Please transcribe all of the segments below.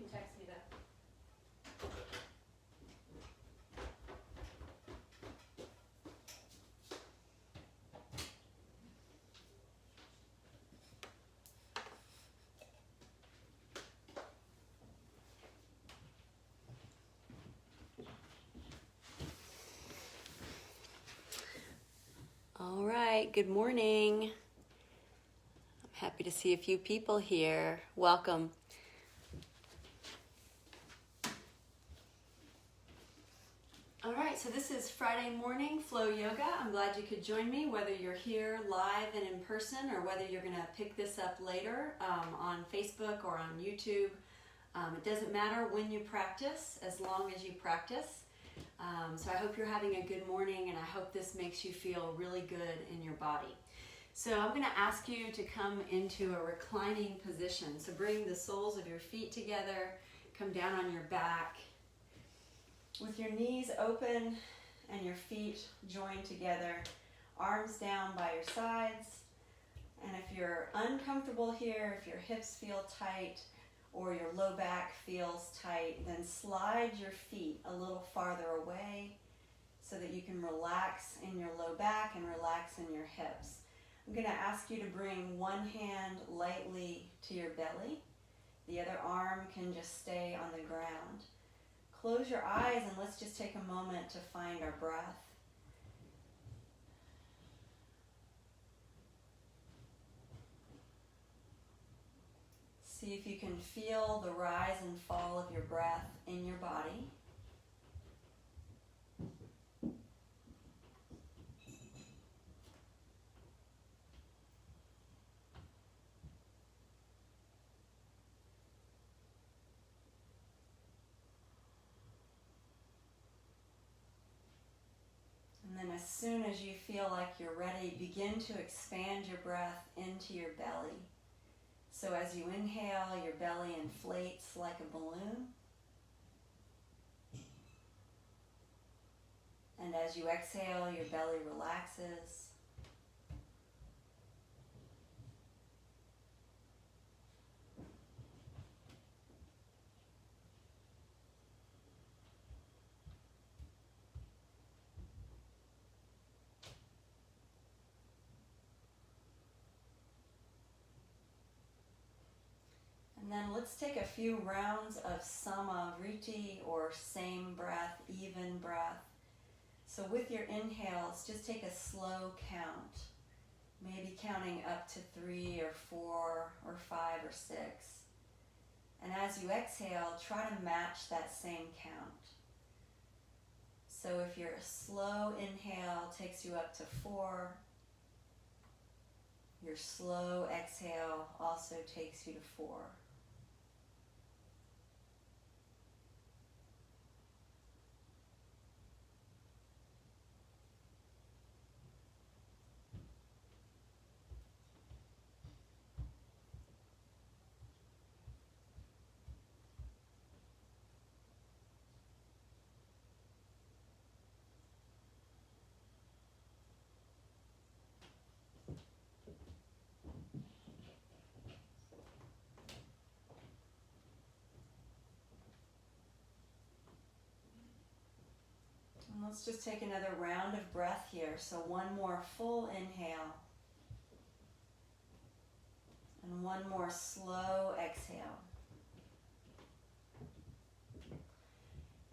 can text me that. All right, good morning. I'm happy to see a few people here. Welcome. All right, so this is Friday morning flow yoga. I'm glad you could join me, whether you're here live and in person or whether you're going to pick this up later on Facebook or on YouTube. It doesn't matter when you practice, as long as you practice. So I hope you're having a good morning, and I hope this makes you feel really good in your body. So I'm going to ask you to come into a reclining position. So bring the soles of your feet together, come down on your back with your knees open and your feet joined together, arms down by your sides. And if you're uncomfortable here, if your hips feel tight, or your low back feels tight, then slide your feet a little farther away so that you can relax in your low back and relax in your hips. I'm going to ask you to bring one hand lightly to your belly. The other arm can just stay on the ground. Close your eyes and let's just take a moment to find our breath. See if you can feel the rise and fall of your breath in your body. And then as soon as you feel like you're ready, begin to expand your breath into your belly. So as you inhale, your belly inflates like a balloon. And as you exhale, your belly relaxes. And then let's take a few rounds of Samavriti, or same breath, even breath. So with your inhales, just take a slow count, maybe counting up to 3 or 4 or 5 or 6. And as you exhale, try to match that same count. So if your slow inhale takes you up to 4, your slow exhale also takes you to 4. And let's just take another round of breath here. So one more full inhale. And one more slow exhale.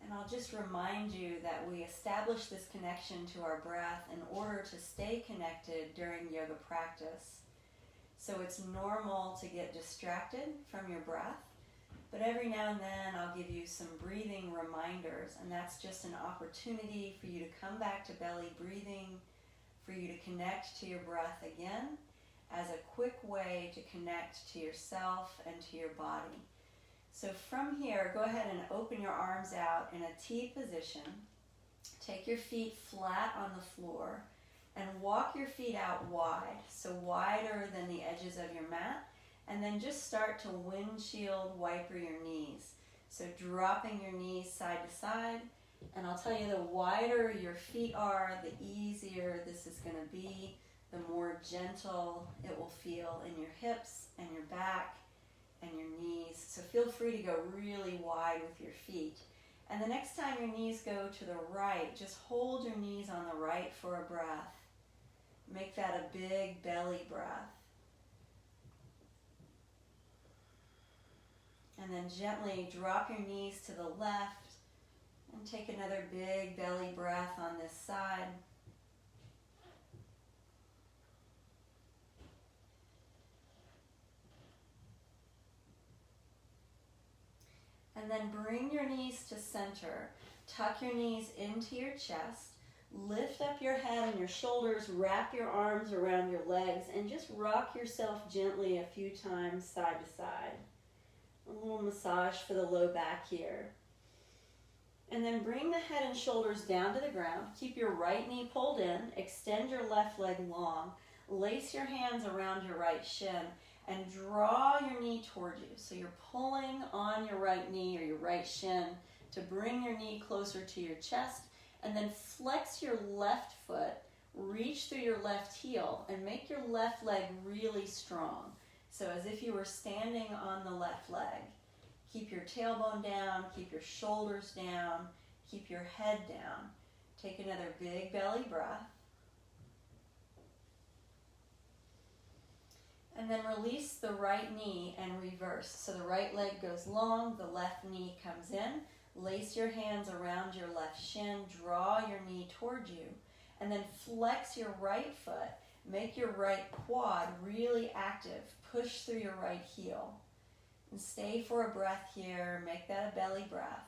And I'll just remind you that we establish this connection to our breath in order to stay connected during yoga practice. So it's normal to get distracted from your breath. But every now and then I'll give you some breathing reminders, and that's just an opportunity for you to come back to belly breathing, for you to connect to your breath again, as a quick way to connect to yourself and to your body. So from here, go ahead and open your arms out in a T position. Take your feet flat on the floor and walk your feet out wide, so wider than the edges of your mat. And then just start to windshield wiper your knees. So dropping your knees side to side. And I'll tell you, the wider your feet are, the easier this is going to be, the more gentle it will feel in your hips and your back and your knees. So feel free to go really wide with your feet. And the next time your knees go to the right, just hold your knees on the right for a breath. Make that a big belly breath. And then gently drop your knees to the left and take another big belly breath on this side. And then bring your knees to center. Tuck your knees into your chest. Lift up your head and your shoulders. Wrap your arms around your legs and just rock yourself gently a few times side to side. A little massage for the low back here. And then bring the head and shoulders down to the ground. Keep your right knee pulled in. Extend your left leg long. Lace your hands around your right shin and draw your knee toward you. So you're pulling on your right knee or your right shin to bring your knee closer to your chest, and then flex your left foot, reach through your left heel, and make your left leg really strong. So as if you were standing on the left leg. Keep your tailbone down, keep your shoulders down, keep your head down. Take another big belly breath. And then release the right knee and reverse. So the right leg goes long, the left knee comes in. Lace your hands around your left shin, draw your knee toward you, and then flex your right foot. Make your right quad really active. Push through your right heel. And stay for a breath here. Make that a belly breath.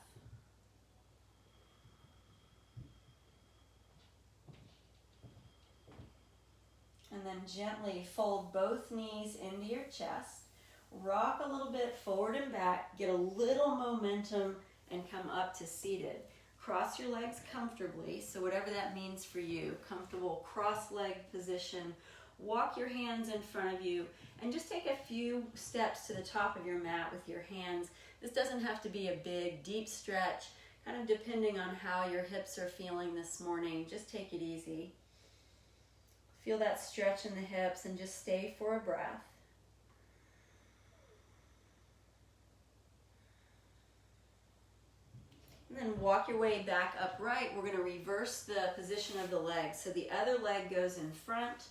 And then gently fold both knees into your chest. Rock a little bit forward and back. Get a little momentum and come up to seated. Cross your legs comfortably, so whatever that means for you. Comfortable cross-legged position. Walk your hands in front of you and just take a few steps to the top of your mat with your hands. This doesn't have to be a big, deep stretch, kind of depending on how your hips are feeling this morning. Just take it easy. Feel that stretch in the hips and just stay for a breath. And then walk your way back upright. We're going to reverse the position of the leg. So the other leg goes in front.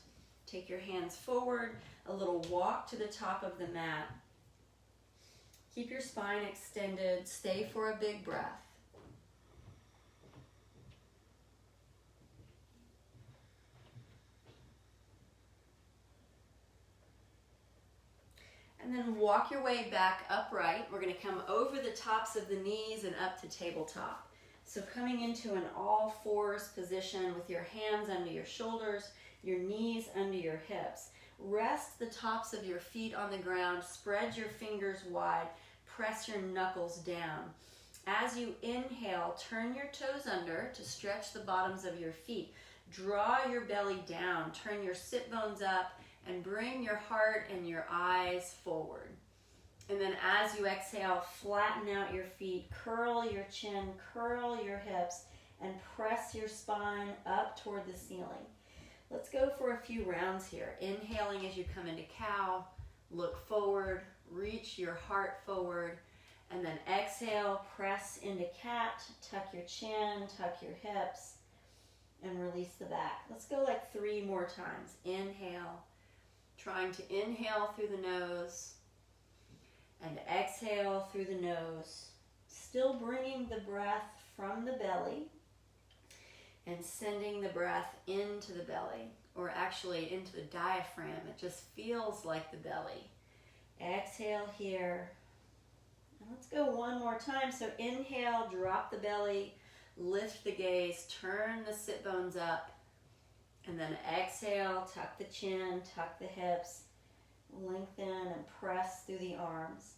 Take your hands forward, a little walk to the top of the mat. Keep your spine extended. Stay for a big breath. And then walk your way back upright. We're going to come over the tops of the knees and up to tabletop. So coming into an all fours position with your hands under your shoulders, your knees under your hips. Rest the tops of your feet on the ground. Spread your fingers wide. Press your knuckles down. As you inhale, turn your toes under to stretch the bottoms of your feet. Draw your belly down. Turn your sit bones up and bring your heart and your eyes forward. And then as you exhale, flatten out your feet, curl your chin, curl your hips, and press your spine up toward the ceiling. Let's go for a few rounds here. Inhaling as you come into cow, look forward, reach your heart forward, and then exhale, press into cat, tuck your chin, tuck your hips, and release the back. Let's go like 3 more times. Inhale, trying to inhale through the nose, and exhale through the nose. Still bringing the breath from the belly and sending the breath into the belly, or actually into the diaphragm. It just feels like the belly. Exhale here. And let's go 1 more time. So inhale, drop the belly, lift the gaze, turn the sit bones up, and then exhale, tuck the chin, tuck the hips, lengthen and press through the arms.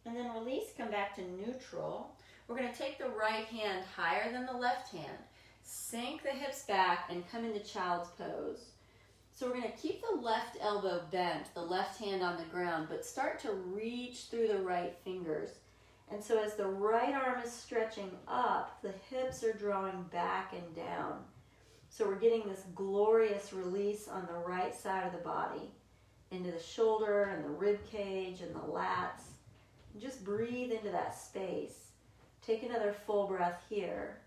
And then release, come back to neutral. We're going to take the right hand higher than the left hand, sink the hips back, and come into child's pose. So we're going to keep the left elbow bent, the left hand on the ground, but start to reach through the right fingers. And so as the right arm is stretching up, the hips are drawing back and down. So we're getting this glorious release on the right side of the body, into the shoulder and the rib cage and the lats. And just breathe into that space. Take another full breath here.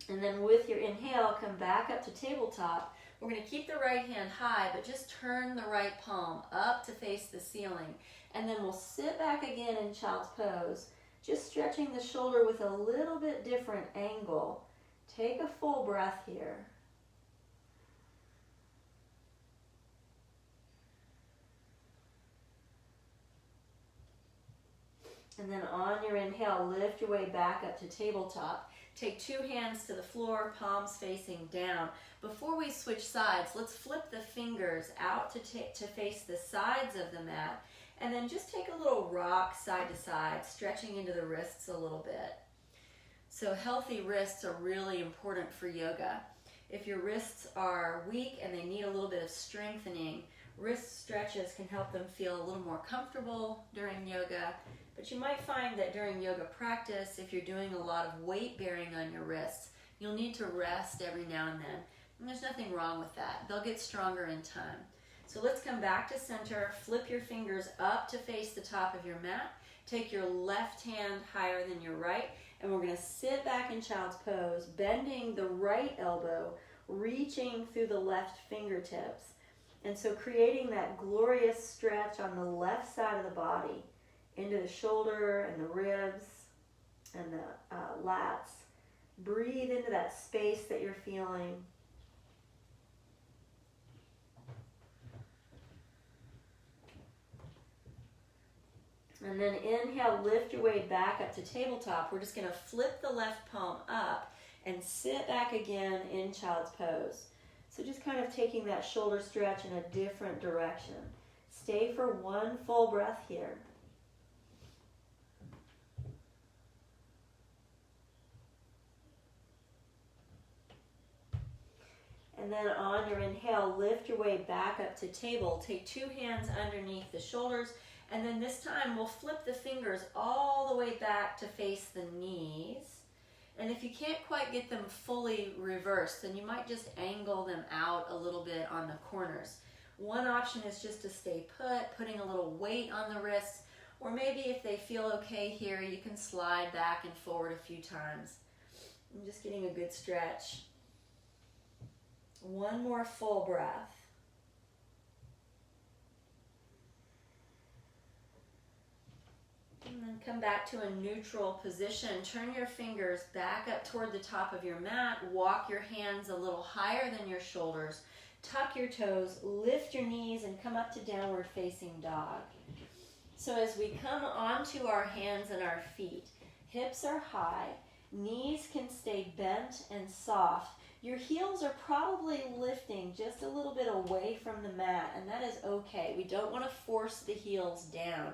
And then with your inhale, come back up to tabletop. We're going to keep the right hand high, but just turn the right palm up to face the ceiling. And then we'll sit back again in child's pose, just stretching the shoulder with a little bit different angle. Take a full breath here. And then on your inhale, lift your way back up to tabletop. Take two hands to the floor, palms facing down. Before we switch sides, let's flip the fingers out to face the sides of the mat. And then just take a little rock side to side, stretching into the wrists a little bit. So healthy wrists are really important for yoga. If your wrists are weak and they need a little bit of strengthening, wrist stretches can help them feel a little more comfortable during yoga. But you might find that during yoga practice, if you're doing a lot of weight bearing on your wrists, you'll need to rest every now and then. And there's nothing wrong with that. They'll get stronger in time. So let's come back to center, flip your fingers up to face the top of your mat. Take your left hand higher than your right, and we're going to sit back in child's pose, bending the right elbow, reaching through the left fingertips. And so creating that glorious stretch on the left side of the body, into the shoulder and the ribs and the lats. Breathe into that space that you're feeling. And then inhale, lift your way back up to tabletop. We're just going to flip the left palm up and sit back again in child's pose. So just kind of taking that shoulder stretch in a different direction. Stay for one full breath here. And then on your inhale, lift your way back up to table. Take two hands underneath the shoulders. And then this time we'll flip the fingers all the way back to face the knees. And if you can't quite get them fully reversed, then you might just angle them out a little bit on the corners. One option is just to stay put, putting a little weight on the wrists. Or maybe if they feel okay here, you can slide back and forward a few times. I'm just getting a good stretch. One more full breath. And then come back to a neutral position. Turn your fingers back up toward the top of your mat. Walk your hands a little higher than your shoulders. Tuck your toes, lift your knees, and come up to downward facing dog. So as we come onto our hands and our feet, hips are high, knees can stay bent and soft. Your heels are probably lifting just a little bit away from the mat, and that is okay. We don't want to force the heels down.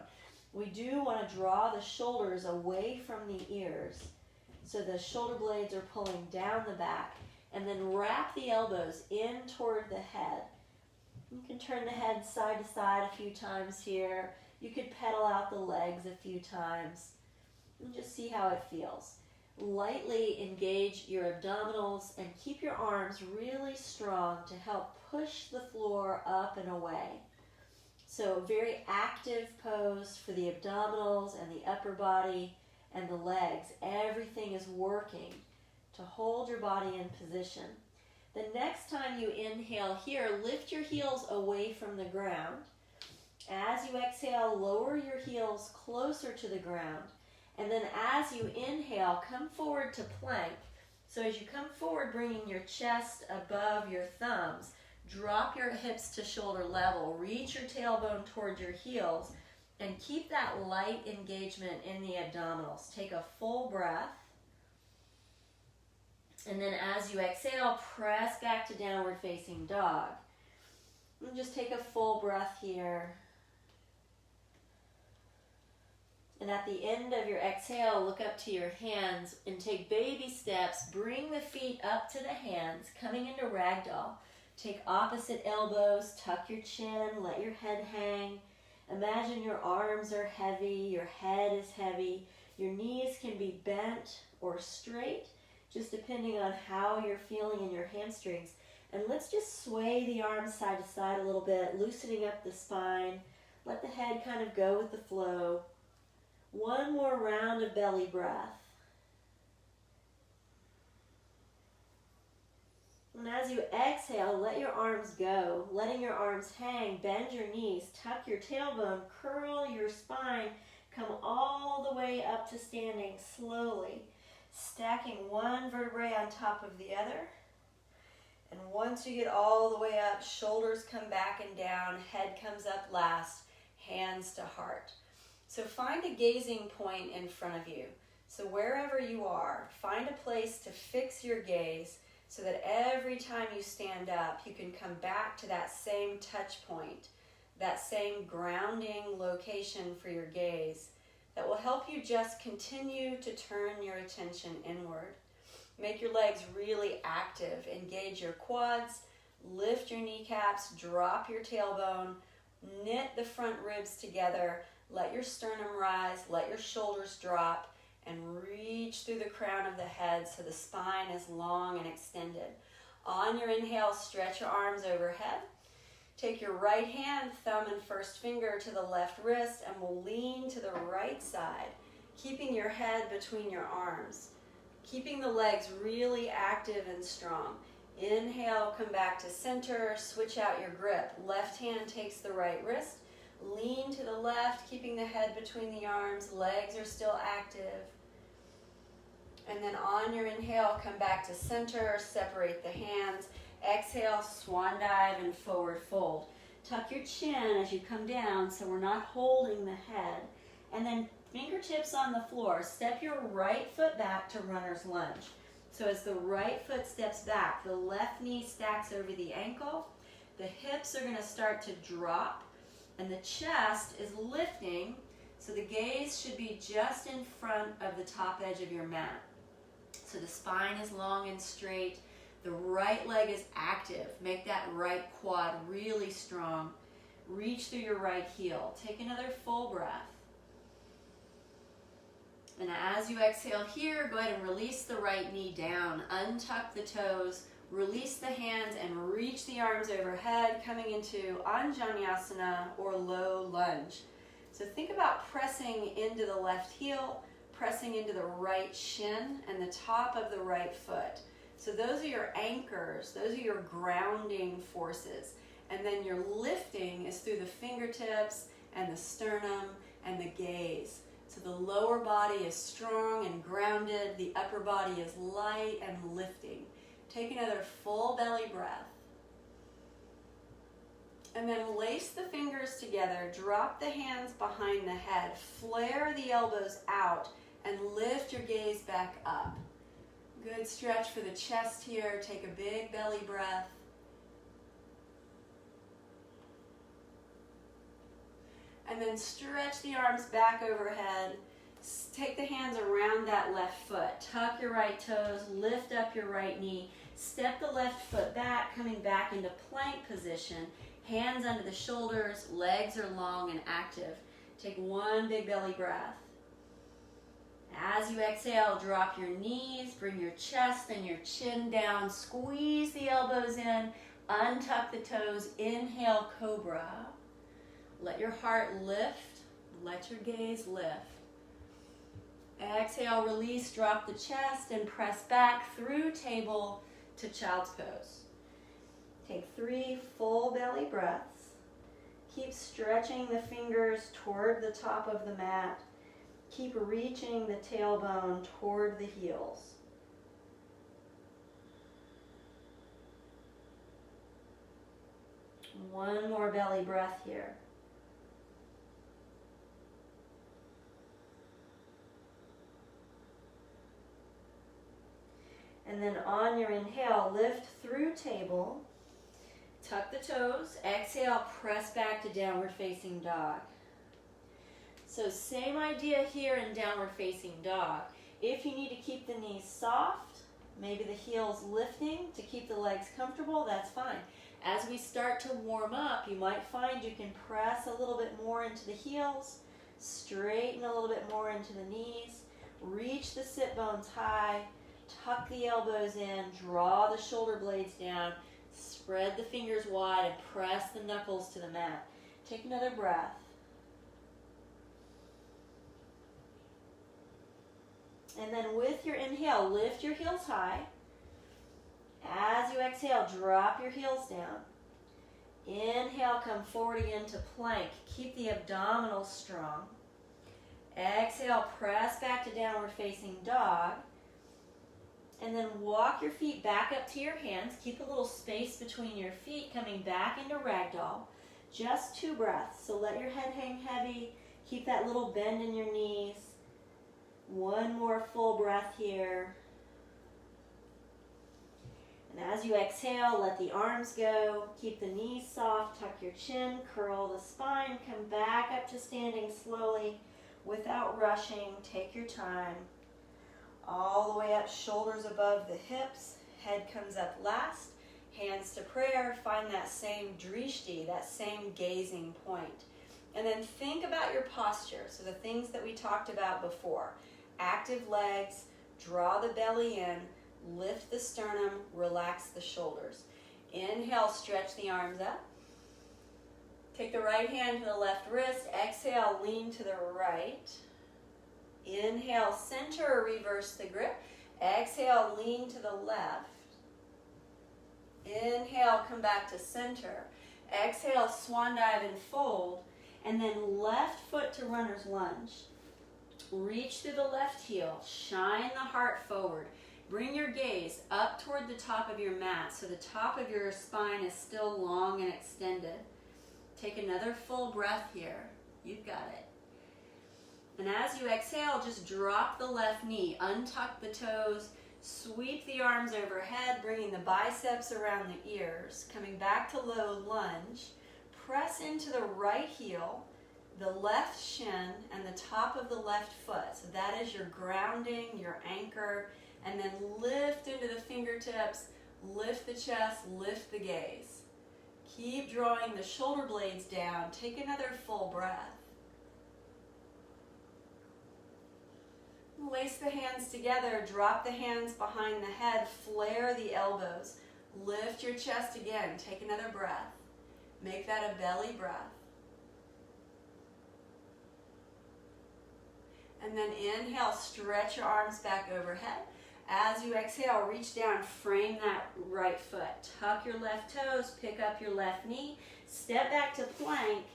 We do want to draw the shoulders away from the ears, so the shoulder blades are pulling down the back, and then wrap the elbows in toward the head. You can turn the head side to side a few times here. You could pedal out the legs a few times, and just see how it feels. Lightly engage your abdominals and keep your arms really strong to help push the floor up and away. So very active pose for the abdominals and the upper body and the legs. Everything is working to hold your body in position. The next time you inhale here, lift your heels away from the ground. As you exhale, lower your heels closer to the ground. And then as you inhale, come forward to plank. So as you come forward, bringing your chest above your thumbs, drop your hips to shoulder level, reach your tailbone toward your heels, and keep that light engagement in the abdominals. Take a full breath. And then as you exhale, press back to downward facing dog. And just take a full breath here. And at the end of your exhale, look up to your hands and take baby steps. Bring the feet up to the hands, coming into ragdoll. Take opposite elbows, tuck your chin, let your head hang. Imagine your arms are heavy, your head is heavy. Your knees can be bent or straight, just depending on how you're feeling in your hamstrings. And let's just sway the arms side to side a little bit, loosening up the spine. Let the head kind of go with the flow. One more round of belly breath. And as you exhale, let your arms go, letting your arms hang, bend your knees, tuck your tailbone, curl your spine, come all the way up to standing slowly, stacking one vertebrae on top of the other. And once you get all the way up, shoulders come back and down, head comes up last, hands to heart. So find a gazing point in front of you. So wherever you are, find a place to fix your gaze so that every time you stand up, you can come back to that same touch point, that same grounding location for your gaze that will help you just continue to turn your attention inward. Make your legs really active. Engage your quads, lift your kneecaps, drop your tailbone, knit the front ribs together, let your sternum rise, let your shoulders drop, and reach through the crown of the head so the spine is long and extended. On your inhale, stretch your arms overhead. Take your right hand, thumb and first finger to the left wrist, and we'll lean to the right side, keeping your head between your arms, keeping the legs really active and strong. Inhale, come back to center, switch out your grip. Left hand takes the right wrist, lean to the left, keeping the head between the arms, legs are still active. And then on your inhale, come back to center, separate the hands. Exhale, swan dive and forward fold. Tuck your chin as you come down so we're not holding the head. And then fingertips on the floor. Step your right foot back to runner's lunge. So as the right foot steps back, the left knee stacks over the ankle. The hips are going to start to drop and the chest is lifting. So the gaze should be just in front of the top edge of your mat. So the spine is long and straight. The right leg is active. Make that right quad really strong. Reach through your right heel. Take another full breath. And as you exhale here, go ahead and release the right knee down. Untuck the toes. Release the hands and reach the arms overhead, coming into Anjaneyasana or low lunge. So think about pressing into the left heel, pressing into the right shin and the top of the right foot. So those are your anchors, those are your grounding forces. And then your lifting is through the fingertips and the sternum and the gaze. So the lower body is strong and grounded, the upper body is light and lifting. Take another full belly breath. And then lace the fingers together, drop the hands behind the head, flare the elbows out, and lift your gaze back up. Good stretch for the chest here. Take a big belly breath. And then stretch the arms back overhead. Take the hands around that left foot. Tuck your right toes, lift up your right knee. Step the left foot back, coming back into plank position. Hands under the shoulders, legs are long and active. Take one big belly breath. As you exhale, drop your knees, bring your chest and your chin down, squeeze the elbows in, untuck the toes, inhale, cobra. Let your heart lift, let your gaze lift. Exhale, release, drop the chest and press back through table to child's pose. Take 3 full belly breaths. Keep stretching the fingers toward the top of the mat. Keep reaching the tailbone toward the heels. One more belly breath here. And then on your inhale, lift through table. Tuck the toes. Exhale, press back to downward facing dog. So same idea here in downward facing dog. If you need to keep the knees soft, maybe the heels lifting to keep the legs comfortable, that's fine. As we start to warm up, you might find you can press a little bit more into the heels, straighten a little bit more into the knees, reach the sit bones high, tuck the elbows in, draw the shoulder blades down. Spread the fingers wide and press the knuckles to the mat. Take another breath. And then with your inhale, lift your heels high. As you exhale, drop your heels down. Inhale, come forward again to plank. Keep the abdominals strong. Exhale, press back to downward facing dog. And then walk your feet back up to your hands. Keep a little space between your feet, coming back into ragdoll. Just 2 breaths. So let your head hang heavy. Keep that little bend in your knees. One more full breath here. And as you exhale, let the arms go. Keep the knees soft. Tuck your chin. Curl the spine. Come back up to standing slowly without rushing. Take your time. All the way up, shoulders above the hips. Head comes up last. Hands to prayer. Find that same drishti, that same gazing point. And then think about your posture. So the things that we talked about before. Active legs, draw the belly in, lift the sternum, relax the shoulders. Inhale, stretch the arms up. Take the right hand to the left wrist. Exhale, lean to the right. Inhale, center or reverse the grip. Exhale, lean to the left. Inhale, come back to center. Exhale, swan dive and fold. And then left foot to runner's lunge. Reach through the left heel. Shine the heart forward. Bring your gaze up toward the top of your mat so the top of your spine is still long and extended. Take another full breath here. You've got it. And as you exhale, just drop the left knee. Untuck the toes. Sweep the arms overhead, bringing the biceps around the ears. Coming back to low lunge. Press into the right heel, the left shin, and the top of the left foot. So that is your grounding, your anchor. And then lift into the fingertips, lift the chest, lift the gaze. Keep drawing the shoulder blades down. Take another full breath. Lace the hands together, drop the hands behind the head, flare the elbows. Lift your chest again, take another breath. Make that a belly breath. And then inhale, stretch your arms back overhead. As you exhale, reach down, frame that right foot. Tuck your left toes, pick up your left knee, step back to plank.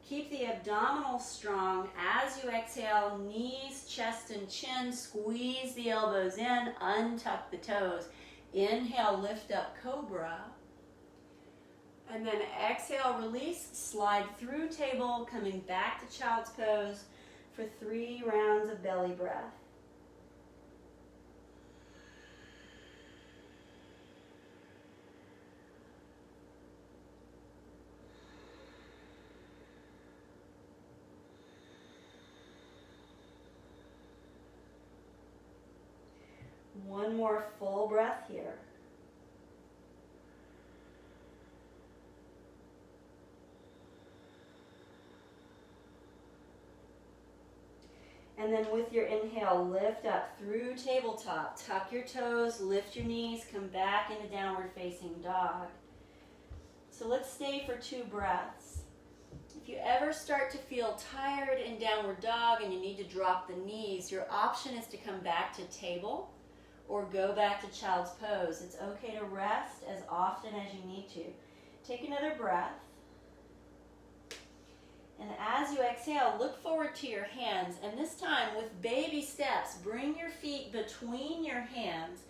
Keep the abdominals strong. As you exhale, knees, chest, and chin, squeeze the elbows in, untuck the toes. Inhale, lift up cobra. And then exhale, release, slide through table, coming back to child's pose for 3 rounds of belly breath. One more full breath here. And then with your inhale, lift up through tabletop. Tuck your toes, lift your knees, come back into downward facing dog. So let's stay for 2 breaths. If you ever start to feel tired in downward dog and you need to drop the knees, your option is to come back to table or go back to child's pose. It's okay to rest as often as you need to. Take another breath. And as you exhale, look forward to your hands. And this time, with baby steps, bring your feet between your hands,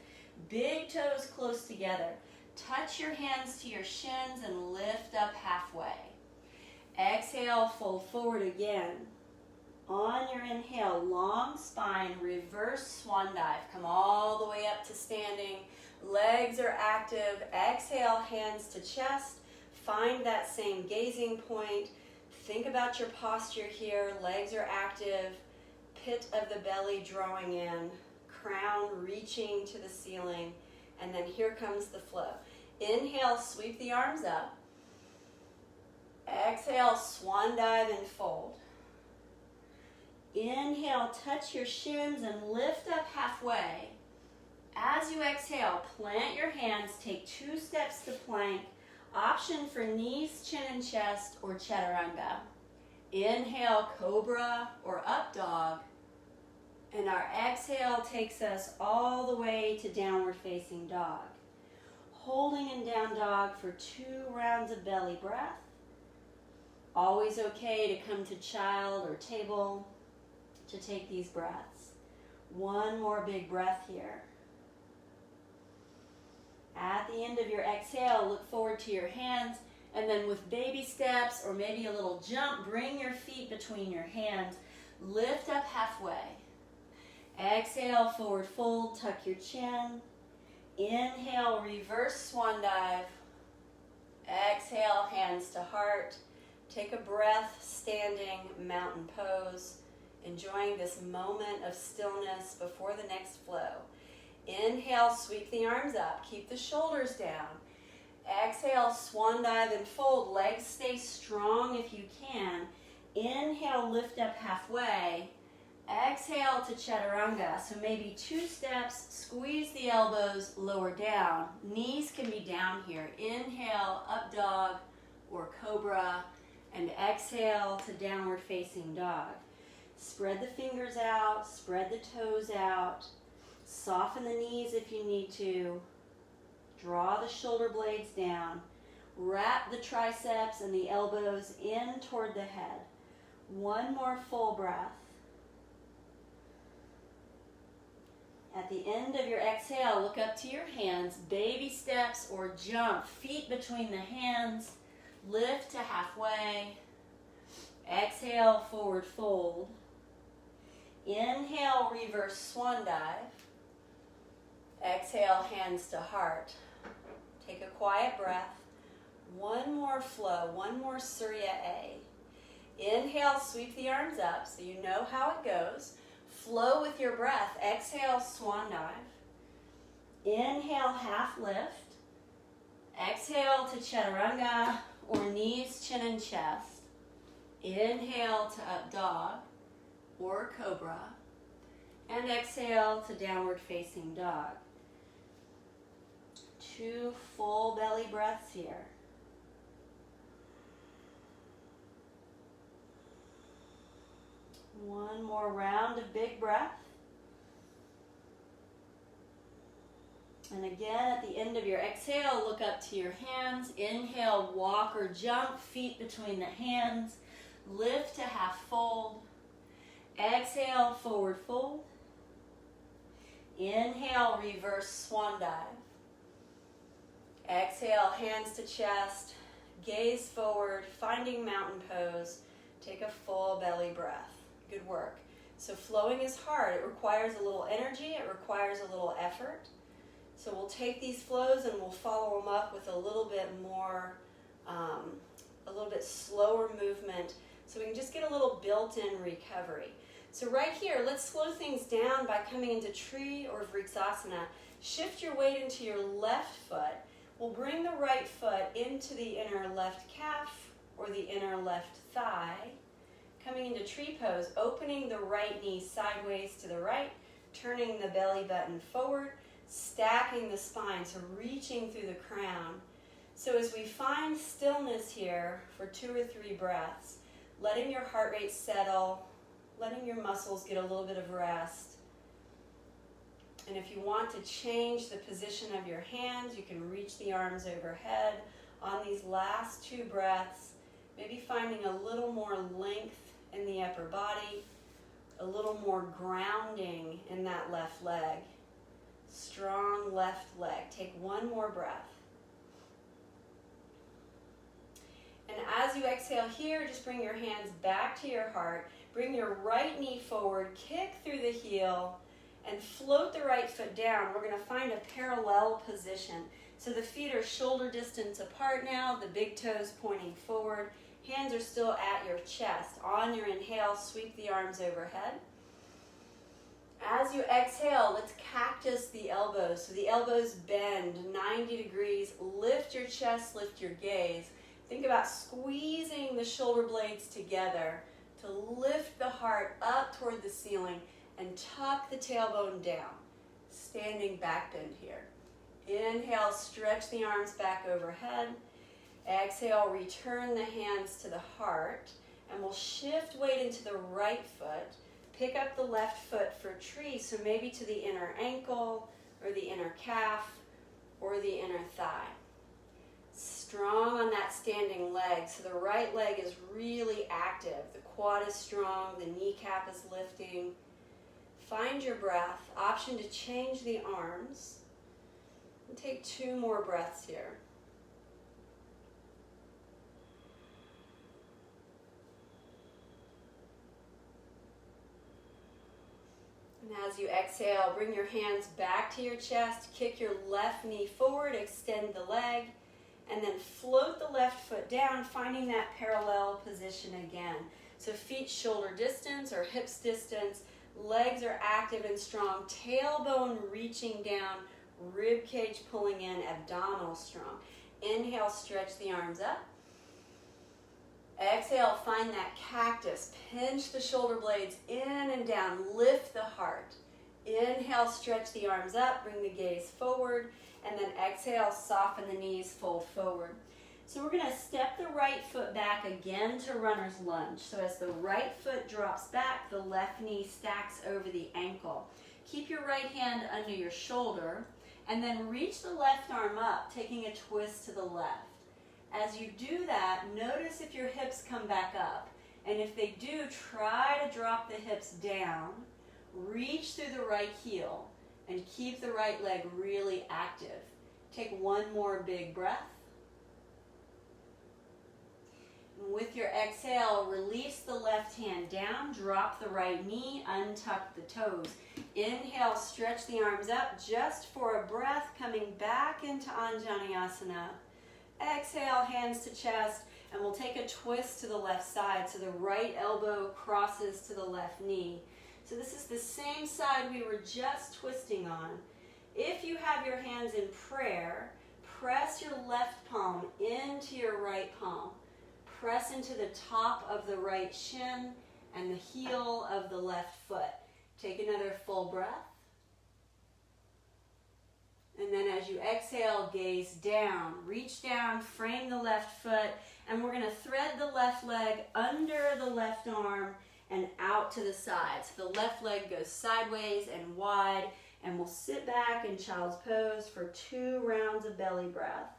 big toes close together. Touch your hands to your shins and lift up halfway. Exhale, fold forward again. On your inhale, long spine, reverse swan dive. Come all the way up to standing. Legs are active. Exhale, hands to chest. Find that same gazing point. Think about your posture here. Legs are active. Pit of the belly drawing in. Crown reaching to the ceiling. And then here comes the flow. Inhale, sweep the arms up. Exhale, swan dive and fold. Inhale, touch your shins and lift up halfway. As you you exhale, plant your hands, take 2 steps to plank. Option for knees, chin, and chest, or chaturanga. Inhale, cobra or up dog. And our exhale takes us all the way to downward facing dog. Holding in down dog for 2 rounds of belly breath. Always okay to come to child or table to take these breaths. 1 more big breath here. At the end of your exhale, look forward to your hands, and then with baby steps or maybe a little jump, bring your feet between your hands. Lift up halfway. Exhale, forward fold, tuck your chin. Inhale, reverse swan dive. Exhale, hands to heart. Take a breath, standing mountain pose, enjoying this moment of stillness before the next flow. Inhale, sweep the arms up, keep the shoulders down. Exhale, swan dive and fold. Legs stay strong if you can. Inhale, lift up halfway. Exhale to chaturanga. So maybe 2 steps, squeeze the elbows, lower down. Knees can be down here. Inhale, up dog or cobra. And exhale to downward facing dog. Spread the fingers out, spread the toes out. Soften the knees if you need to. Draw the shoulder blades down. Wrap the triceps and the elbows in toward the head. 1 more full breath. At the end of your exhale, look up to your hands. Baby steps or jump. Feet between the hands. Lift to halfway. Exhale, forward fold. Inhale, reverse swan dive. Exhale, hands to heart. Take a quiet breath. 1 more flow, 1 more Surya A. Inhale, sweep the arms up so you know how it goes. Flow with your breath. Exhale, swan dive. Inhale, half lift. Exhale to chaturanga or knees, chin, and chest. Inhale to up dog or cobra. And exhale to downward facing dog. 2 full belly breaths here. One more round of big breath. And again, at the end of your exhale, look up to your hands. Inhale, walk or jump, feet between the hands. Lift to half fold. Exhale, forward fold. Inhale, reverse swan dive. Exhale, hands to chest. Gaze forward, finding mountain pose. Take a full belly breath. Good work. So flowing is hard. It requires a little energy. It requires a little effort. So we'll take these flows and we'll follow them up with a little bit more, a little bit slower movement so we can just get a little built-in recovery. So right here, let's slow things down by coming into tree or Vriksasana. Shift your weight into your left foot. We'll bring the right foot into the inner left calf or the inner left thigh. Coming into tree pose, opening the right knee sideways to the right, turning the belly button forward, stacking the spine, so reaching through the crown. So as we find stillness here for 2 or 3 breaths, letting your heart rate settle, letting your muscles get a little bit of rest. And if you want to change the position of your hands, you can reach the arms overhead on these last 2 breaths, maybe finding a little more length in the upper body, a little more grounding in that left leg. Strong left leg. Take 1 more breath. And as you exhale here, just bring your hands back to your heart. Bring your right knee forward, kick through the heel, and float the right foot down. We're going to find a parallel position. So the feet are shoulder distance apart now, the big toes pointing forward. Hands are still at your chest. On your inhale, sweep the arms overhead. As you exhale, let's cactus the elbows. So the elbows bend 90 degrees. Lift your chest, lift your gaze. Think about squeezing the shoulder blades together to lift the heart up toward the ceiling and tuck the tailbone down. Standing back bend here. Inhale, stretch the arms back overhead. Exhale, return the hands to the heart, and we'll shift weight into the right foot. Pick up the left foot for tree, so maybe to the inner ankle or the inner calf or the inner thigh. Strong on that standing leg, so the right leg is really active. The quad is strong, the kneecap is lifting. Find your breath. Option to change the arms. And take 2 more breaths here. And as you exhale, bring your hands back to your chest, kick your left knee forward, extend the leg, and then float the left foot down, finding that parallel position again. So feet shoulder distance or hips distance, legs are active and strong, tailbone reaching down, rib cage pulling in, abdominal strong. Inhale, stretch the arms up. Exhale, find that cactus. Pinch the shoulder blades in and down. Lift the heart. Inhale, stretch the arms up. Bring the gaze forward. And then exhale, soften the knees, fold forward. So we're going to step the right foot back again to runner's lunge. So as the right foot drops back, the left knee stacks over the ankle. Keep your right hand under your shoulder. And then reach the left arm up, taking a twist to the left. As you do that, notice if your hips come back up. And if they do, try to drop the hips down. Reach through the right heel and keep the right leg really active. Take 1 more big breath. And with your exhale, release the left hand down, drop the right knee, untuck the toes. Inhale, stretch the arms up just for a breath, coming back into Anjaneyasana. Exhale, hands to chest, and we'll take a twist to the left side so the right elbow crosses to the left knee. So this is the same side we were just twisting on. If you have your hands in prayer, press your left palm into your right palm. Press into the top of the right shin and the heel of the left foot. Take another full breath. And then as you exhale, gaze down. Reach down, frame the left foot, and we're going to thread the left leg under the left arm and out to the side. So the left leg goes sideways and wide, and we'll sit back in child's pose for 2 rounds of belly breath.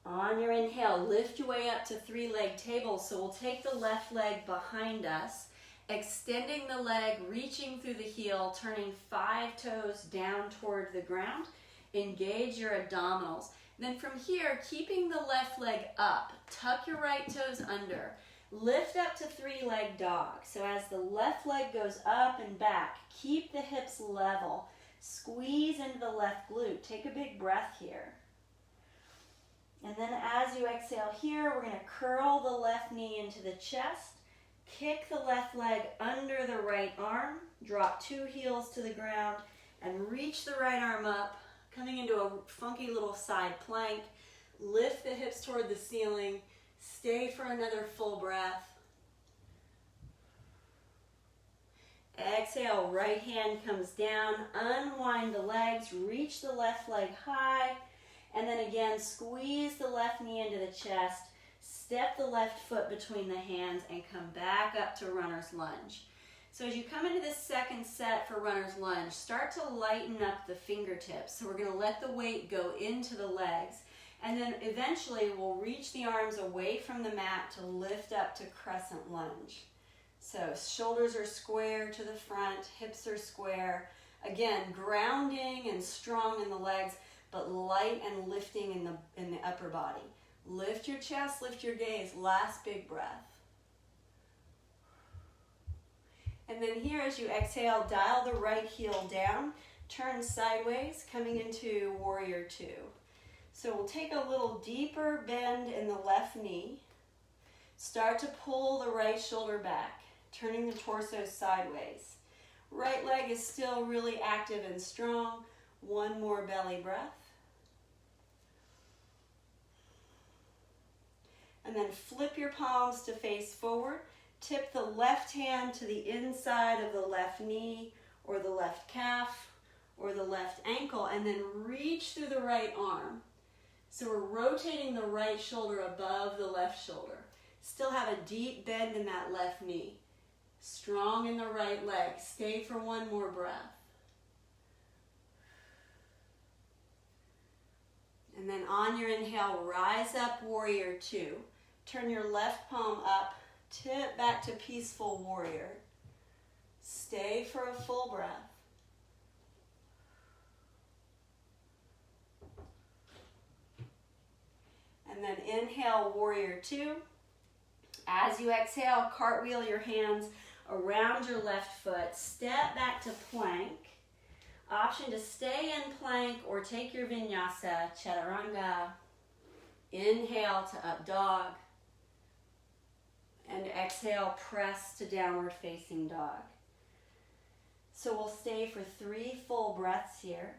On your inhale, lift your way up to 3-leg table. So we'll take the left leg behind us, extending the leg, reaching through the heel, turning 5 toes down toward the ground. Engage your abdominals. Then from here, keeping the left leg up, tuck your right toes under. Lift up to 3-leg dog. So as the left leg goes up and back, keep the hips level. Squeeze into the left glute. Take a big breath here. And then as you exhale here, we're going to curl the left knee into the chest, kick the left leg under the right arm, drop 2 heels to the ground, and reach the right arm up, coming into a funky little side plank. Lift the hips toward the ceiling. Stay for another full breath. Exhale, right hand comes down, unwind the legs, reach the left leg high, and then again, squeeze the left knee into the chest, step the left foot between the hands, and come back up to runner's lunge. So as you come into this second set for runner's lunge, start to lighten up the fingertips. So we're going to let the weight go into the legs, and then eventually we'll reach the arms away from the mat to lift up to crescent lunge. So shoulders are square to the front, hips are square. Again, grounding and strong in the legs, but light and lifting in the upper body. Lift your chest, lift your gaze. Last big breath. And then here, as you exhale, dial the right heel down, turn sideways, coming into warrior 2. So we'll take a little deeper bend in the left knee. Start to pull the right shoulder back, turning the torso sideways. Right leg is still really active and strong. 1 more belly breath. And then flip your palms to face forward. Tip the left hand to the inside of the left knee or the left calf or the left ankle, and then reach through the right arm. So we're rotating the right shoulder above the left shoulder. Still have a deep bend in that left knee. Strong in the right leg. Stay for one more breath. And then on your inhale, rise up, warrior two. Turn your left palm up, tip back to peaceful warrior. Stay for a full breath. And then inhale, warrior two. As you exhale, cartwheel your hands around your left foot. Step back to plank. Option to stay in plank or take your vinyasa, chaturanga. Inhale to up dog. And exhale, press to downward facing dog. So we'll stay for 3 full breaths here.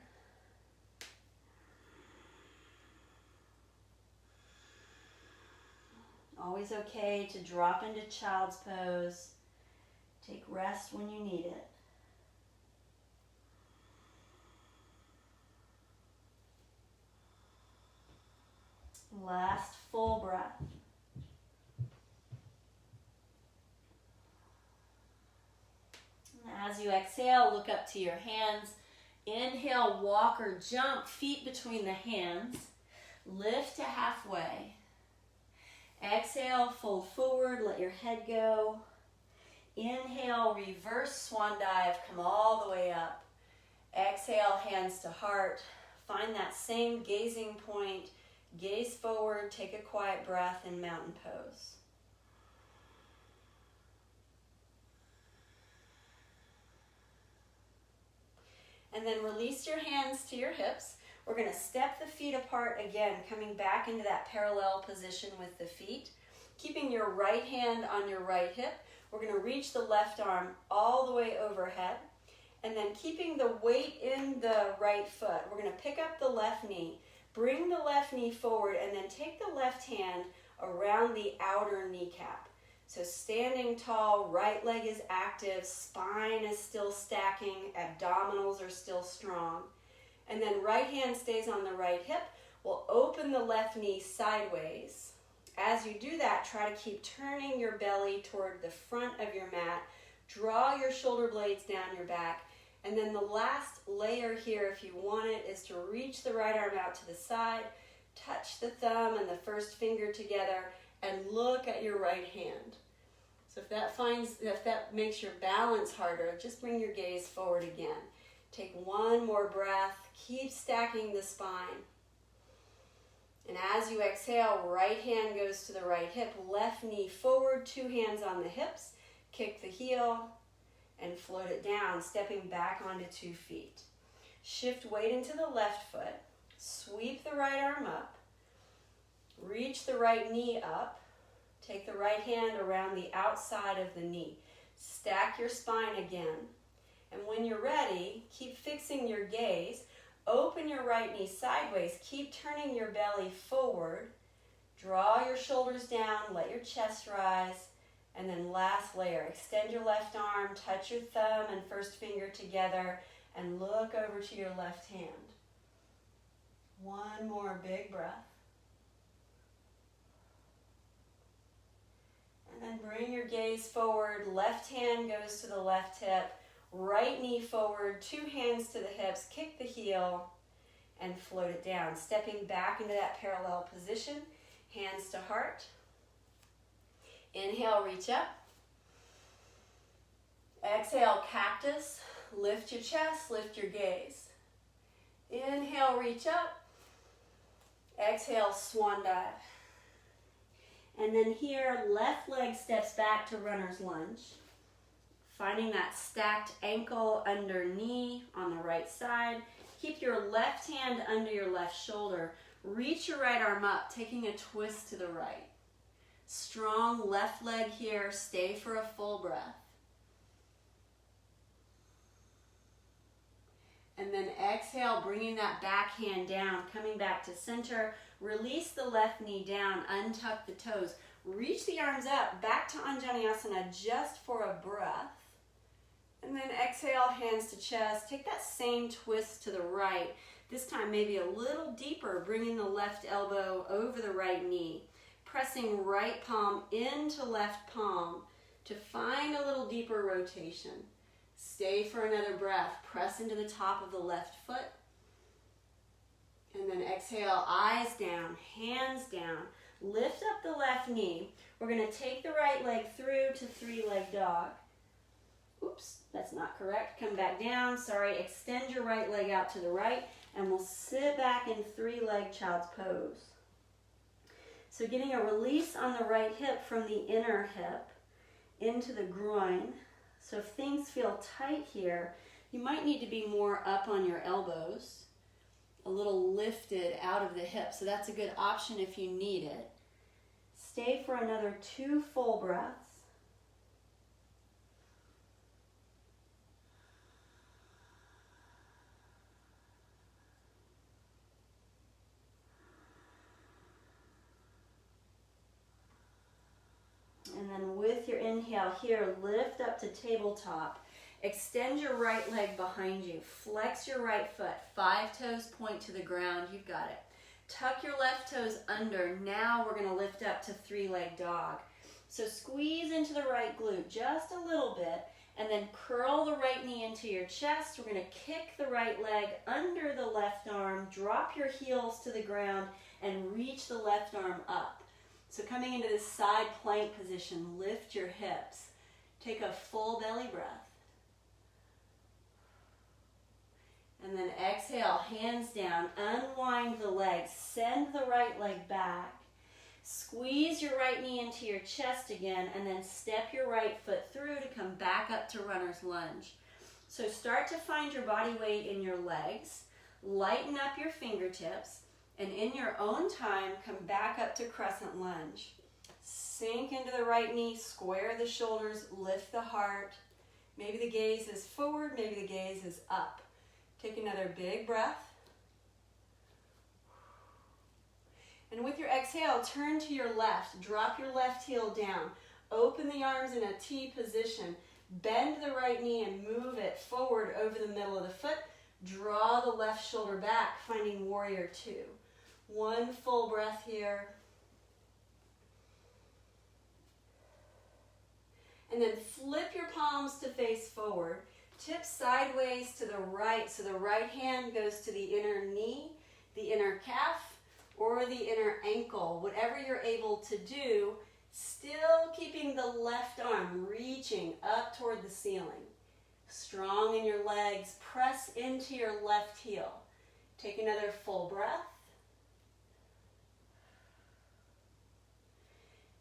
Always okay to drop into child's pose. Take rest when you need it. Last full breath. As you exhale, look up to your hands. Inhale, walk or jump, feet between the hands. Lift to halfway. Exhale, fold forward, let your head go. Inhale, reverse swan dive, come all the way up. Exhale, hands to heart. Find that same gazing point. Gaze forward, take a quiet breath in mountain pose. And then release your hands to your hips. We're going to step the feet apart again, coming back into that parallel position with the feet. Keeping your right hand on your right hip, we're going to reach the left arm all the way overhead. And then keeping the weight in the right foot, we're going to pick up the left knee, bring the left knee forward, and then take the left hand around the outer kneecap. So standing tall, right leg is active, spine is still stacking, abdominals are still strong. And then right hand stays on the right hip. We'll open the left knee sideways. As you do that, try to keep turning your belly toward the front of your mat. Draw your shoulder blades down your back. And then the last layer here, if you want it, is to reach the right arm out to the side, touch the thumb and the first finger together, and look at your right hand. So if that makes your balance harder, just bring your gaze forward again. Take one more breath. Keep stacking the spine. And as you exhale, right hand goes to the right hip, left knee forward, 2 hands on the hips. Kick the heel and float it down, stepping back onto 2 feet. Shift weight into the left foot. Sweep the right arm up. Reach the right knee up. Take the right hand around the outside of the knee. Stack your spine again. And when you're ready, keep fixing your gaze. Open your right knee sideways. Keep turning your belly forward. Draw your shoulders down. Let your chest rise. And then last layer. Extend your left arm. Touch your thumb and first finger together. And look over to your left hand. One more big breath. And then bring your gaze forward. Left hand goes to the left hip. Right knee forward, 2 hands to the hips, kick the heel, and float it down. Stepping back into that parallel position, hands to heart. Inhale, reach up. Exhale, cactus. Lift your chest, lift your gaze. Inhale, reach up. Exhale, swan dive. And then here, left leg steps back to runner's lunge. Finding that stacked ankle under knee on the right side. Keep your left hand under your left shoulder. Reach your right arm up, taking a twist to the right. Strong left leg here. Stay for a full breath. And then exhale, bringing that back hand down, coming back to center. Release the left knee down, untuck the toes. Reach the arms up, back to Anjaneyasana just for a breath. And then exhale, hands to chest. Take that same twist to the right. This time maybe a little deeper, bringing the left elbow over the right knee. Pressing right palm into left palm to find a little deeper rotation. Stay for another breath. Press into the top of the left foot. And then exhale, eyes down, hands down. Lift up the left knee. We're going to take the right leg through to three-leg dog. Oops, that's not correct. Come back down. Sorry, extend your right leg out to the right, and we'll sit back in three-leg child's pose. So getting a release on the right hip from the inner hip into the groin. So if things feel tight here, you might need to be more up on your elbows, a little lifted out of the hip. So that's a good option if you need it. Stay for another 2 full breaths. And then with your inhale here, lift up to tabletop. Extend your right leg behind you. Flex your right foot. 5 toes point to the ground. You've got it. Tuck your left toes under. Now we're going to lift up to three-leg dog. So squeeze into the right glute just a little bit, and then curl the right knee into your chest. We're going to kick the right leg under the left arm. Drop your heels to the ground and reach the left arm up. So coming into this side plank position, lift your hips. Take a full belly breath. And then exhale, hands down, unwind the legs, send the right leg back. Squeeze your right knee into your chest again, and then step your right foot through to come back up to runner's lunge. So start to find your body weight in your legs, lighten up your fingertips, and in your own time, come back up to crescent lunge. Sink into the right knee, square the shoulders, lift the heart. Maybe the gaze is forward, maybe the gaze is up. Take another big breath. And with your exhale, turn to your left. Drop your left heel down. Open the arms in a T position. Bend the right knee and move it forward over the middle of the foot. Draw the left shoulder back, finding warrior 2. 1 full breath here. And then flip your palms to face forward. Tip sideways to the right, so the right hand goes to the inner knee, the inner calf, or the inner ankle. Whatever you're able to do, still keeping the left arm reaching up toward the ceiling. Strong in your legs, press into your left heel. Take another full breath.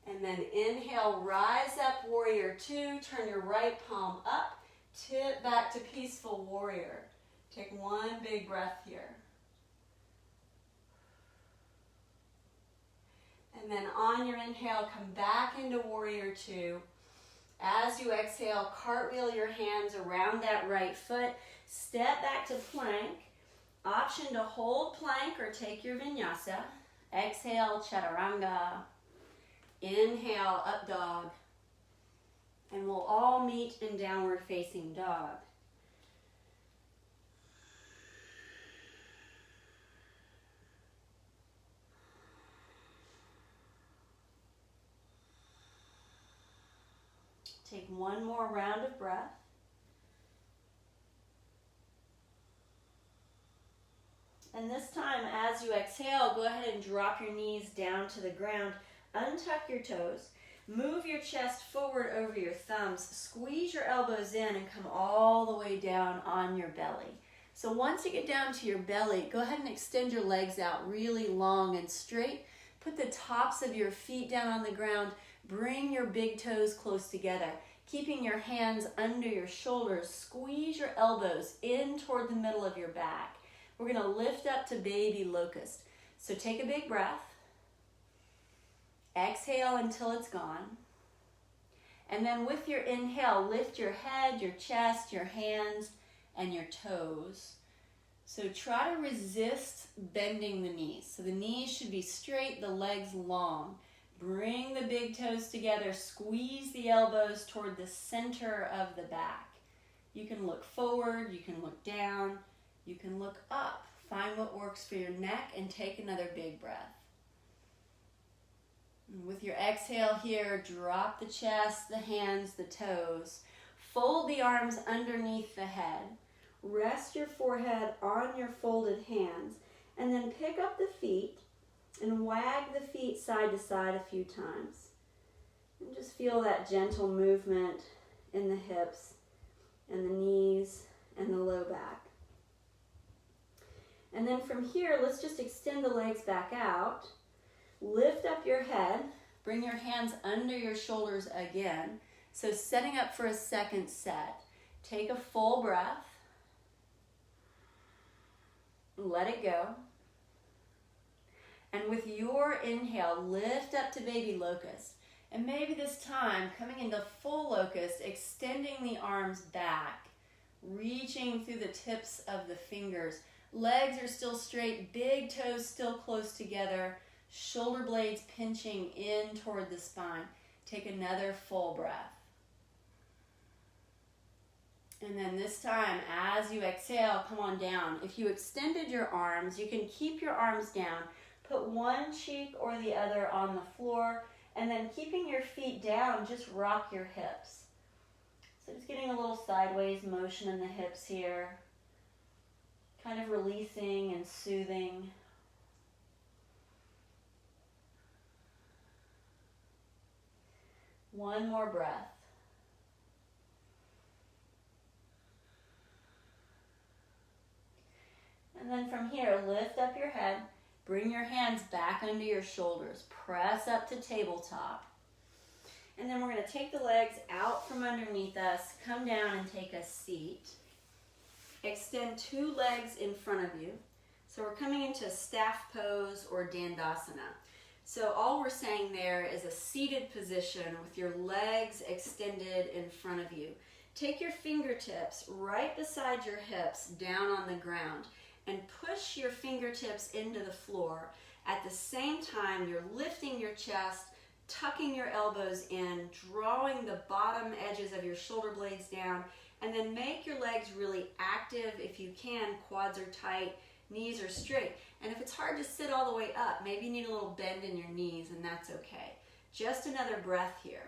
And then inhale, rise up, warrior 2. Turn your right palm up. Tip back to peaceful warrior. Take 1 big breath here. And then on your inhale, come back into warrior 2. As you exhale, cartwheel your hands around that right foot. Step back to plank. Option to hold plank or take your vinyasa. Exhale, chaturanga. Inhale, up dog. And we'll all meet in downward facing dog. Take 1 more round of breath. And this time, as you exhale, go ahead and drop your knees down to the ground. Untuck your toes. Move your chest forward over your thumbs. Squeeze your elbows in and come all the way down on your belly. So once you get down to your belly, go ahead and extend your legs out really long and straight. Put the tops of your feet down on the ground. Bring your big toes close together. Keeping your hands under your shoulders. Squeeze your elbows in toward the middle of your back. We're going to lift up to baby locust. So take a big breath. Exhale until it's gone. And then with your inhale, lift your head, your chest, your hands, and your toes. So try to resist bending the knees. So the knees should be straight, the legs long. Bring the big toes together, squeeze the elbows toward the center of the back. You can look forward, you can look down, you can look up. Find what works for your neck and take another big breath. And with your exhale here, drop the chest, the hands, the toes. Fold the arms underneath the head. Rest your forehead on your folded hands, and then pick up the feet and wag the feet side to side a few times. And just feel that gentle movement in the hips and the knees and the low back. And then from here, let's just extend the legs back out. Lift up your head. Bring your hands under your shoulders again. So setting up for a second set. Take a full breath. Let it go. And with your inhale, lift up to baby locust. And maybe this time, coming into full locust, extending the arms back, reaching through the tips of the fingers. Legs are still straight, big toes still close together, shoulder blades pinching in toward the spine. Take another full breath. And then this time, as you exhale, come on down. If you extended your arms, you can keep your arms down. Put one cheek or the other on the floor, and then keeping your feet down, just rock your hips. So just getting a little sideways motion in the hips here, kind of releasing and soothing. One more breath. And then from here, lift up your head. Bring your hands back under your shoulders. Press up to tabletop. And then we're going to take the legs out from underneath us, come down and take a seat. Extend two legs in front of you. So we're coming into staff pose or Dandasana. So all we're saying there is a seated position with your legs extended in front of you. Take your fingertips right beside your hips down on the ground and push your fingertips into the floor. At the same time, you're lifting your chest, tucking your elbows in, drawing the bottom edges of your shoulder blades down, and then make your legs really active if you can. Quads are tight, knees are straight. And if it's hard to sit all the way up, maybe you need a little bend in your knees, and that's okay. Just another breath here.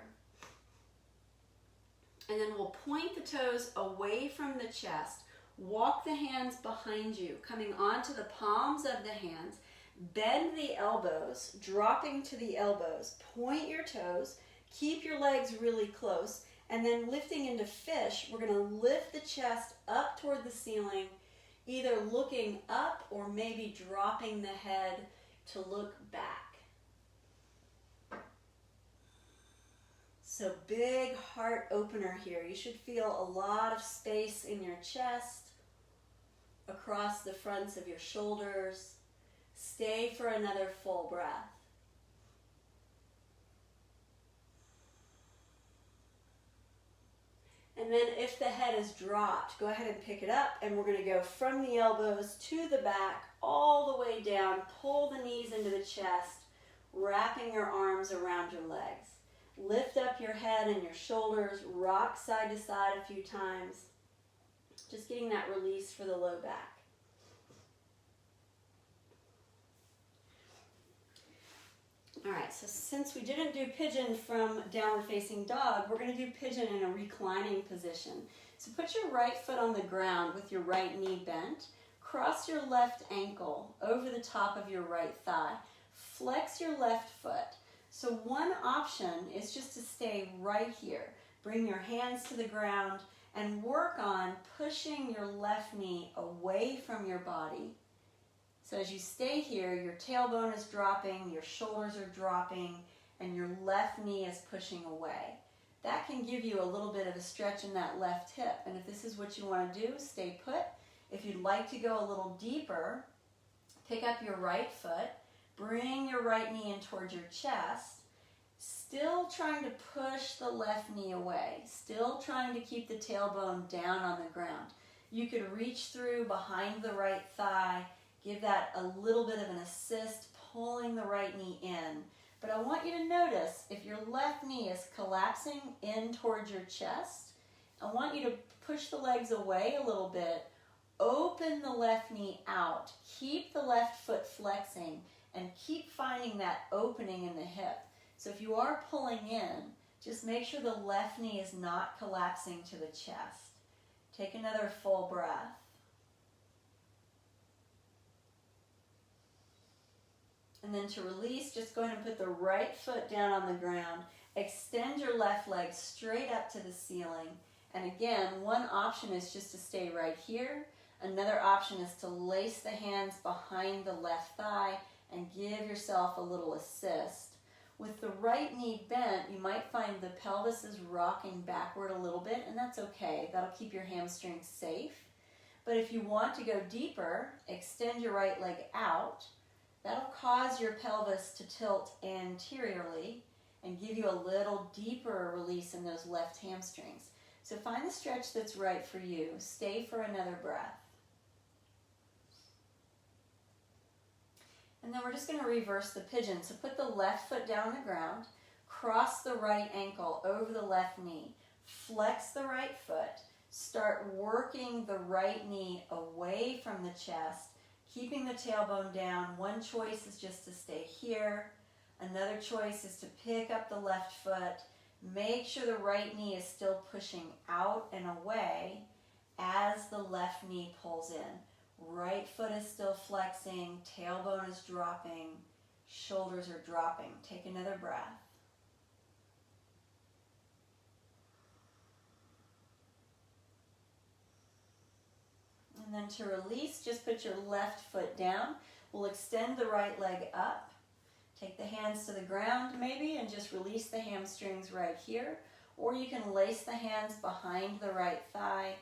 And then we'll point the toes away from the chest. Walk the hands behind you, coming onto the palms of the hands. Bend the elbows, dropping to the elbows. Point your toes. Keep your legs really close. And then lifting into fish, we're going to lift the chest up toward the ceiling, either looking up or maybe dropping the head to look back. So big heart opener here. You should feel a lot of space in your chest, across the fronts of your shoulders. Stay for another full breath. And then if the head is dropped, go ahead and pick it up, and we're going to go from the elbows to the back, all the way down. Pull the knees into the chest, wrapping your arms around your legs. Lift up your head and your shoulders, rock side to side a few times. Just getting that release for the low back. All right, so since we didn't do pigeon from downward facing dog, we're going to do pigeon in a reclining position. So put your right foot on the ground with your right knee bent. Cross your left ankle over the top of your right thigh. Flex your left foot. So one option is just to stay right here. Bring your hands to the ground and work on pushing your left knee away from your body. So as you stay here, your tailbone is dropping, your shoulders are dropping, and your left knee is pushing away. That can give you a little bit of a stretch in that left hip. And if this is what you want to do, stay put. If you'd like to go a little deeper, pick up your right foot, bring your right knee in towards your chest, still trying to push the left knee away, still trying to keep the tailbone down on the ground. You could reach through behind the right thigh, give that a little bit of an assist, pulling the right knee in. But I want you to notice if your left knee is collapsing in towards your chest, I want you to push the legs away a little bit, open the left knee out, keep the left foot flexing, and keep finding that opening in the hip. So if you are pulling in, just make sure the left knee is not collapsing to the chest. Take another full breath. And then to release, just go ahead and put the right foot down on the ground. Extend your left leg straight up to the ceiling. And again, one option is just to stay right here. Another option is to lace the hands behind the left thigh and give yourself a little assist. With the right knee bent, you might find the pelvis is rocking backward a little bit, and that's okay. That'll keep your hamstrings safe. But if you want to go deeper, extend your right leg out. That'll cause your pelvis to tilt anteriorly and give you a little deeper release in those left hamstrings. So find the stretch that's right for you. Stay for another breath. And then we're just going to reverse the pigeon. So put the left foot down on the ground, cross the right ankle over the left knee, flex the right foot, start working the right knee away from the chest, keeping the tailbone down. One choice is just to stay here. Another choice is to pick up the left foot. Make sure the right knee is still pushing out and away as the left knee pulls in. Right foot is still flexing, tailbone is dropping, shoulders are dropping. Take another breath. And then to release, just put your left foot down. We'll extend the right leg up. Take the hands to the ground maybe and just release the hamstrings right here. Or you can lace the hands behind the right thigh,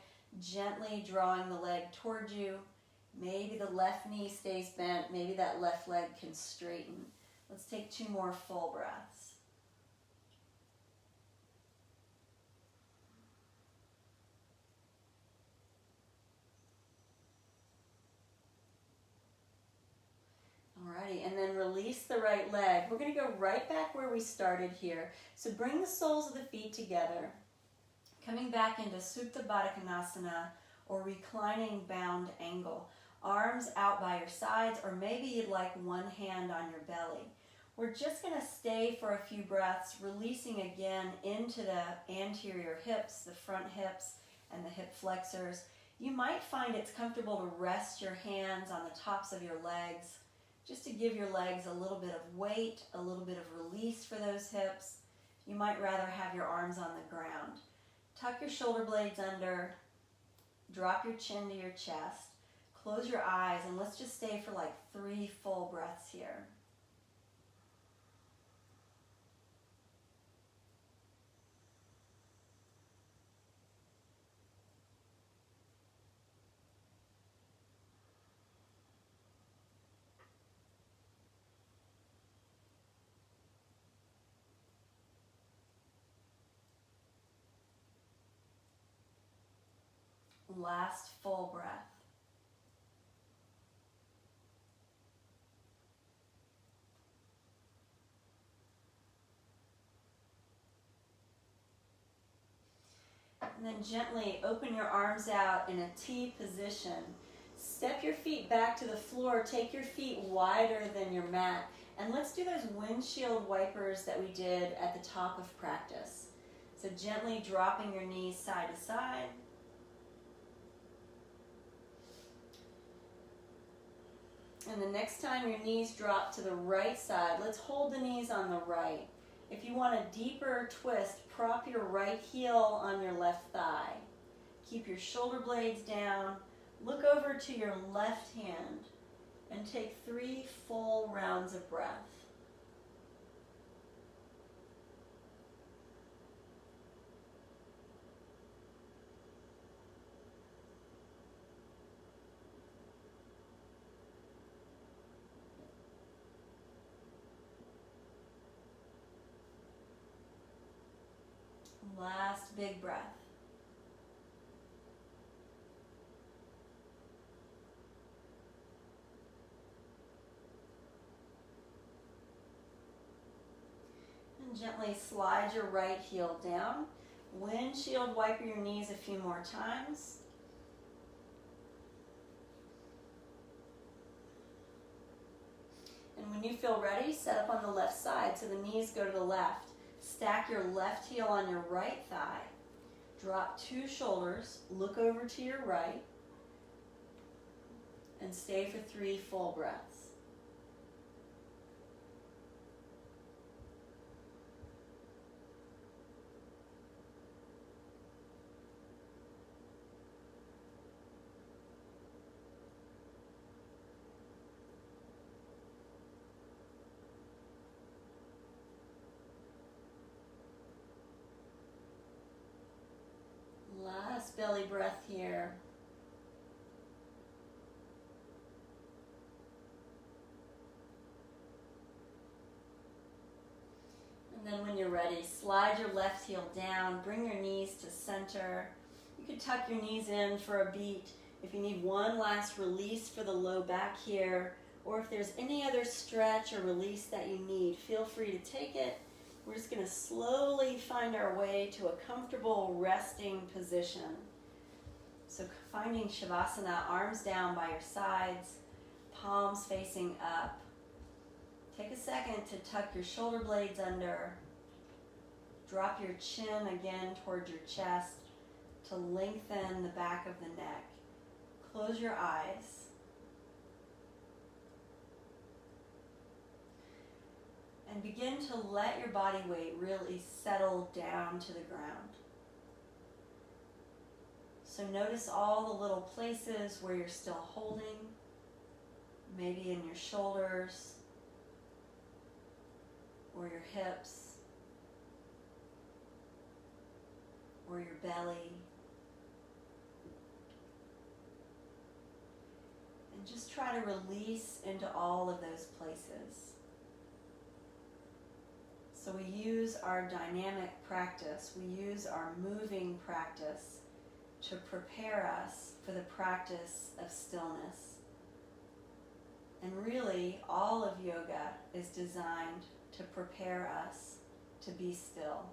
gently drawing the leg towards you. Maybe the left knee stays bent. Maybe that left leg can straighten. Let's take 2 more full breaths. Alrighty, and then release the right leg. We're going to go right back where we started here. So bring the soles of the feet together, coming back into Supta Baddha Konasana or reclining bound angle. Arms out by your sides, or maybe you'd like one hand on your belly. We're just going to stay for a few breaths, releasing again into the anterior hips, the front hips, and the hip flexors. You might find it's comfortable to rest your hands on the tops of your legs, just to give your legs a little bit of weight, a little bit of release for those hips. You might rather have your arms on the ground. Tuck your shoulder blades under, drop your chin to your chest. Close your eyes and let's just stay for like 3 full breaths here. Last full breath. And then gently open your arms out in a T position. Step your feet back to the floor. Take your feet wider than your mat. And let's do those windshield wipers that we did at the top of practice. So gently dropping your knees side to side. And the next time your knees drop to the right side, let's hold the knees on the right. If you want a deeper twist, prop your right heel on your left thigh. Keep your shoulder blades down. Look over to your left hand and take 3 full rounds of breath. Last big breath. Gently slide your right heel down. Windshield wiper your knees a few more times. And when you feel ready, set up on the left side so the knees go to the left. Stack your left heel on your right thigh. Drop 2 shoulders, look over to your right, and stay for 3 full breaths. Last belly breath here. And then when you're ready, slide your left heel down, bring your knees to center. You could tuck your knees in for a beat. If you need one last release for the low back here, or if there's any other stretch or release that you need, feel free to take it. We're just going to slowly find our way to a comfortable resting position. So finding Shavasana, arms down by your sides, palms facing up. Take a second to tuck your shoulder blades under. Drop your chin again towards your chest to lengthen the back of the neck. Close your eyes. And begin to let your body weight really settle down to the ground. So notice all the little places where you're still holding, maybe in your shoulders or your hips or your belly. And just try to release into all of those places. So we use our dynamic practice, we use our moving practice to prepare us for the practice of stillness. And really, all of yoga is designed to prepare us to be still.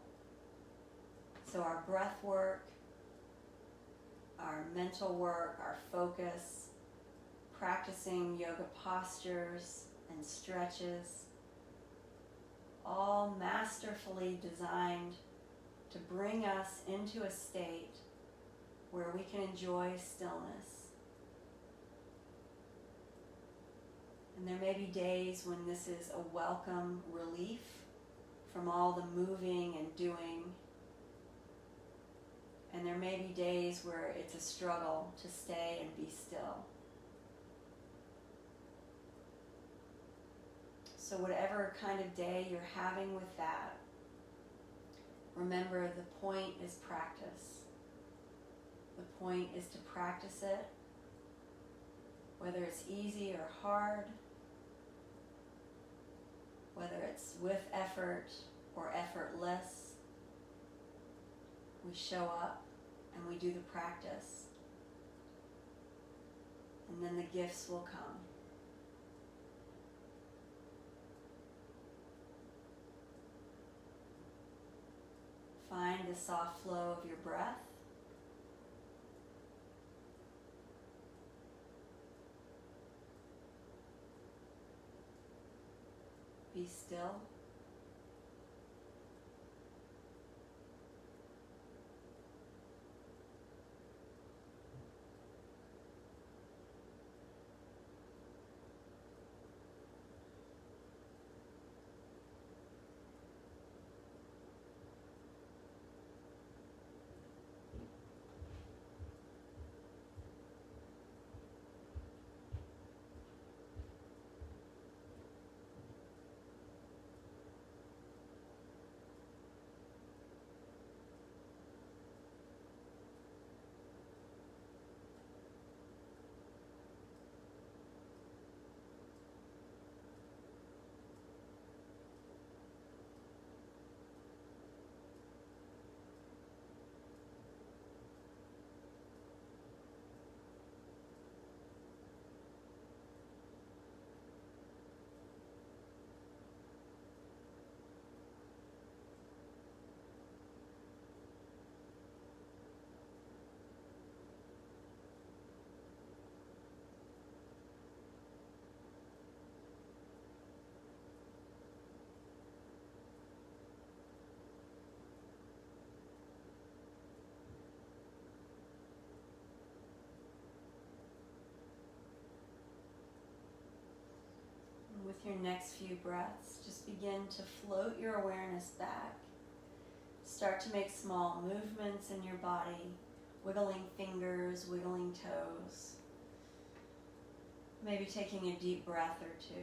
So our breath work, our mental work, our focus, practicing yoga postures and stretches, all masterfully designed to bring us into a state where we can enjoy stillness. And there may be days when this is a welcome relief from all the moving and doing. And there may be days where it's a struggle to stay and be still. So whatever kind of day you're having with that, remember the point is practice. The point is to practice it, whether it's easy or hard, whether it's with effort or effortless. We show up and we do the practice, and then the gifts will come. Find the soft flow of your breath. Be still. next few breaths, just begin to float your awareness back. Start to make small movements in your body, wiggling fingers, wiggling toes. Maybe taking a deep breath or two.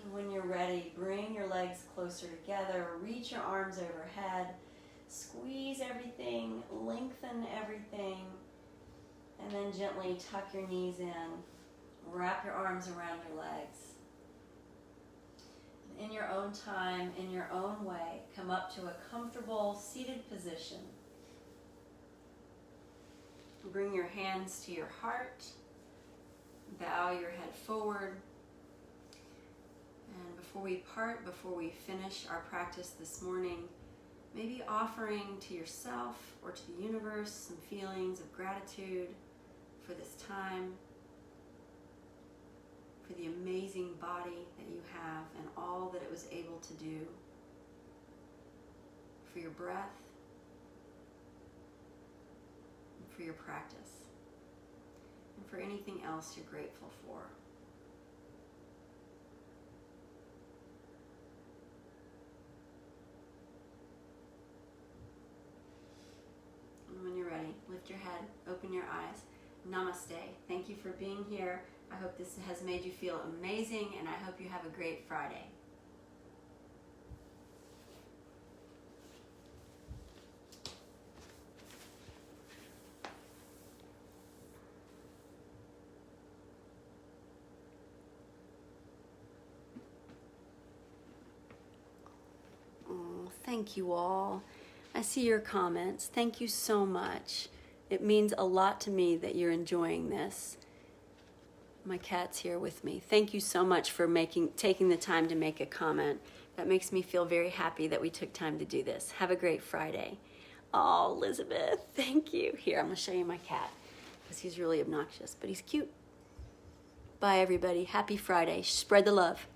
And when you're ready, bring your legs closer together, reach your arms overhead, squeeze everything, lengthen everything, and then gently tuck your knees in, wrap your arms around your legs. In your own time, in your own way, come up to a comfortable seated position. Bring your hands to your heart. Bow your head forward. And before we part, before we finish our practice this morning, maybe offering to yourself or to the universe some feelings of gratitude for this time, for the amazing body that you have and all that it was able to do, for your breath, and for your practice, and for anything else you're grateful for. And when you're ready, lift your head, open your eyes. Namaste. Thank you for being here. I hope this has made you feel amazing, and I hope you have a great Friday. Oh, thank you all. I see your comments. Thank you so much. It means a lot to me that you're enjoying this. My cat's here with me. Thank you so much for taking the time to make a comment. That makes me feel very happy that we took time to do this. Have a great Friday. Oh, Elizabeth, thank you. Here, I'm going to show you my cat because he's really obnoxious, but he's cute. Bye, everybody. Happy Friday. Spread the love.